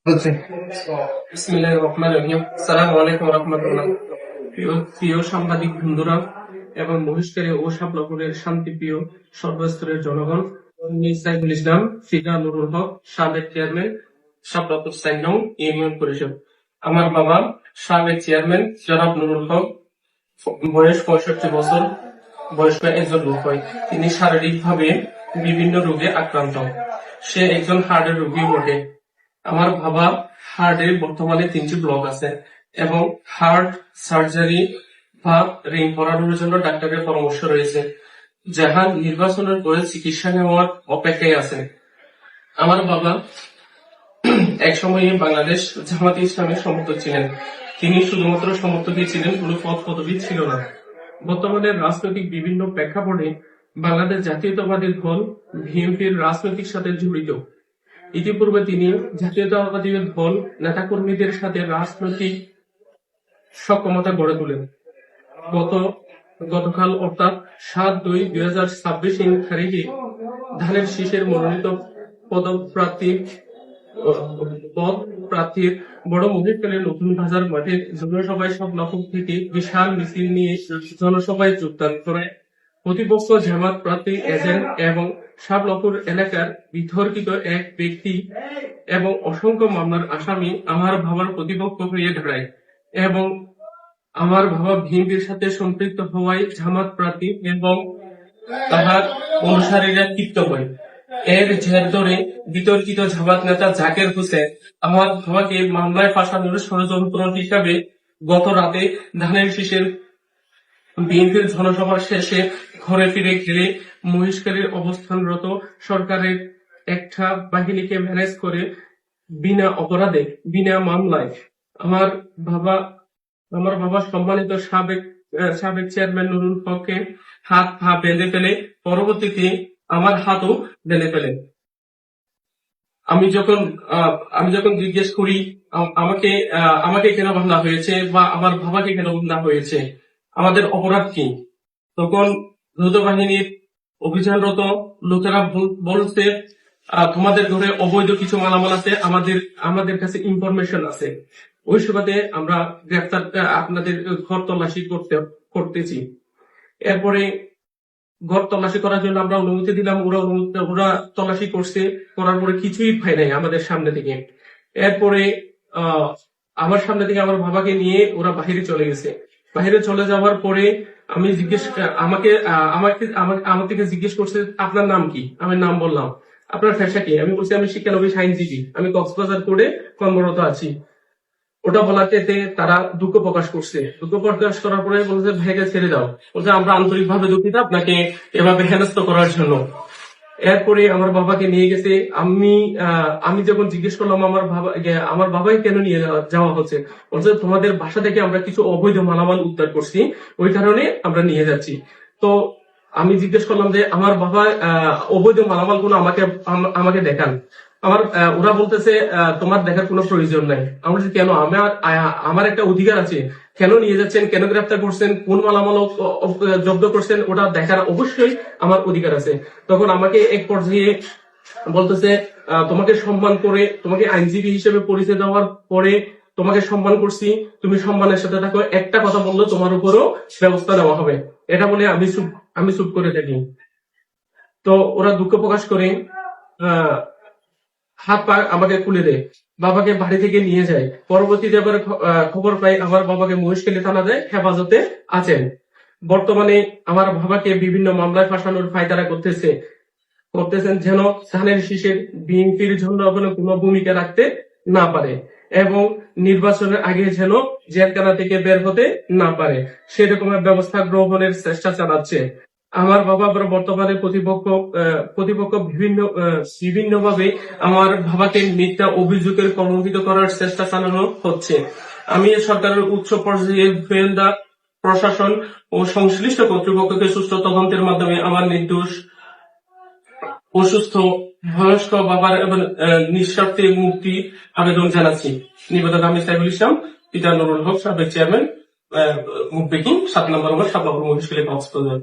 বলছি। বিসমিল্লাহির রহমানির রহিম। আসসালামু আলাইকুম ওয়া রাহমাতুল্লাহ। প্রিয় সাংবাদিক বন্ধুরা এবং মহেশখালী ও শাপলাপুরের শান্তিপ্রিয় সর্বস্তরের জনগণ, আমি সাইফুল ইসলাম, ফিদা নুরুল হক, সাবেক চেয়ারম্যান, শাপলাপুর ৪ নং ইউনিয়ন পরিষদ। আমার বাবা সাবেক চেয়ারম্যান জনাব নুরুল হক, বয়স ৬৫ বছর বয়স্ক একজন লোক হয়। তিনি শারীরিকভাবে বিভিন্ন রোগে আক্রান্ত। সে একজন হার্টের রোগী বটে। আমার বাবা হার্টের বর্তমানে ৩টি ব্লক আছে এবং হার্ট সার্জারি বা রিং করানোর জন্য ডাক্তারের পরামর্শ রয়েছে, যাহা নির্বাচনের পরে চিকিৎসা নেওয়ার অপেক্ষায় আছে। আমার বাবা এক সময়ে বাংলাদেশ জামাতে ইসলামের সমর্থক ছিলেন। তিনি শুধুমাত্র সমর্থকই ছিলেন, কোনো পদ পদবি ছিল না। বর্তমানে রাজনৈতিক বিভিন্ন প্রেক্ষাপটে বাংলাদেশ জাতীয়তাবাদী দল বিএনপির রাজনৈতিক সাথে জড়িত। ইতিপূর্বে তিনি জাতীয়তাবাদী দল নেতাকর্মীদের সাথে রাজনৈতিক সক্ষমতা গড়ে তোলেন। গতকাল অর্থাৎ ৭/২/২০২৬ তারিখে ধানের শীষের মনোনীত পদপ্রার্থীর বড় মহেশখালীর নতুন বাজার মাঠে জনসভায় শাপলাপুর থেকে বিশাল মিছিল নিয়ে জনসভায় যোগদান করে প্রতিপক্ষ জামাত প্রার্থী এজেন্ট এবং শাপলাপুর এলাকার বিতর্কিত এক ব্যক্তি এবং অসংখ্য মামলার আসামি আমার বাবার প্রতিপক্ষ হয়ে দাঁড়ায় এবং আমার বাবা বিএনপির সাথে সম্পৃক্ত হওয়ায় জামাত প্রার্থী এবং তাহার অনুসারীরা ক্ষিপ্ত হয়। এর জের ধরে বিতর্কিত জামাত নেতা জাকের হোসেন আমার বাবাকে মামলায় ফাঁসানোর ষড়যন্ত্র হিসাবে গত রাতে ধানের শীষের বিএনপির জনসভা শেষে ঘরে ফিরে গেলে মহেশখালীর অবস্থানরত সরকারের একটা বাহিনীকে ম্যানেজ করে বিনা অপরাধে বিনা মামলায় আমার বাবা সম্মানিত সাবেক চেয়ারম্যান নুরুল হককে হাত পা বেঁধে ফেলে, পরবর্তীতে আমার হাতও বেঁধে ফেলেন। আমি যখন জিজ্ঞেস করি আমাকে কেন বাঁধা হয়েছে বা আমার বাবাকে কেন বাঁধা হয়েছে, আমাদের অপরাধ কি, তখন দ্রুত বাহিনীর অভিযানরত লোকেরা বলছে তোমাদের ঘরে অবৈধ কিছু মালামাল আছে, আমাদের কাছে ইনফরমেশন আছে। ওই সুবাদে আমরা গ্রেফতার আপনাদের ঘর তল্লাশি করতেছি। এরপরে ঘর তল্লাশি করার জন্য আমরা অনুমতি দিলাম, ওরা তল্লাশি করছে, করার পরে কিছুই পাই নাই আমাদের সামনে থেকে। এরপরে আমার সামনে থেকে আমার বাবাকে নিয়ে ওরা বাহিরে চলে গেছে। বাহিরে চলে যাওয়ার পরে আমার থেকে জিজ্ঞেস করছে আপনার নাম কি। আমি নাম বললাম। আপনার পেশা কি? আমি বলছি আমি শিক্ষানবিশ আইনজীবী, আমি কক্সবাজার কোর্টে কর্মরত আছি। ওটা বলাতে তারা দুঃখ প্রকাশ করছে। দুঃখ প্রকাশ করার পরে বলছে ভাইকে ছেড়ে দাও। বলছে আমরা আন্তরিকভাবে দুঃখিত আপনাকে এভাবে হেনস্থ করার জন্য। এরপরে আমার বাবাকে নিয়ে গেছে। আমি যখন জিজ্ঞেস করলাম আমার বাবাকে কেন নিয়ে যাওয়া হচ্ছে, বলছে তোমাদের বাসা থেকে আমরা কিছু অবৈধ মালামাল উদ্ধার করছি, ওই কারণে আমরা নিয়ে যাচ্ছি। তো আমি জিজ্ঞেস করলাম যে আমার বাবা অবৈধ মালামাল গুলো আমাকে দেখান। ওরা বলতেছে তোমার দেখার কোনো প্রয়োজন নাই। আমি বলছি কেন? আমার একটা অধিকার আছে, কেন নিয়ে যাচ্ছেন, কেন গ্রেফতার করছেন, কোন মালামাল জব্দ করছেন, ওটা দেখার অবশ্যই আমার অধিকার আছে। তখন আমাকে এক পর্যায়ে বলতেছে তোমাকে সম্মান করে, তোমাকে আইনজীবী হিসেবে পরিচয় দেওয়ার পরে তোমাকে সম্মান করছি, তুমি সম্মানের সাথে থাকো, একটা কথা বললো তোমার উপরও ব্যবস্থা নেওয়া হবে। এটা বলে আমি চুপ করে থাকি। তো ওরা দুঃখ প্রকাশ করে হাত পা আমাকে খুলে দেয়, বাবাকে বাড়ি থেকে নিয়ে যায়। পরবর্তীতে আবার খবর পাই আমার বাবাকে মহেশখালী থানাতে হেফাজতে আছেন। বর্তমানে আমার বাবাকে বিভিন্ন মামলায় ফাঁসানোর ফায়দারা করতেছেন যেন ধানের শীষের বিএনপির জন্য কোনো ভূমিকা রাখতে না পারে এবং নির্বাচনের আগে যেন জেলখানা থেকে বের হতে না পারে, সেরকমের ব্যবস্থা গ্রহণের চেষ্টা চালাচ্ছে। আমার বাবা বর্তমানে প্রতিপক্ষ বিভিন্নভাবে আমার বাবাকে মিথ্যা অভিযোগের কলঙ্কিত করার চেষ্টা চালানো হচ্ছে। আমি সরকারের উচ্চ পর্যায়ের গোয়েন্দা প্রশাসন ও সংশ্লিষ্ট কর্তৃপক্ষকে সুষ্ঠু তদন্তের মাধ্যমে আমার নির্দোষ অসুস্থ বয়স্ক বাবার নিঃস্বার্থে মুক্তি আবেদন জানাচ্ছি। নিবেদক আমি সাইফুল ইসলাম, পিতা নুরুল হক, সাবেক চেয়ারম্যান, মুখ ব্রেকিং, 7 নম্বর শাপলাপুর মহেশখালী কক্সবাজার।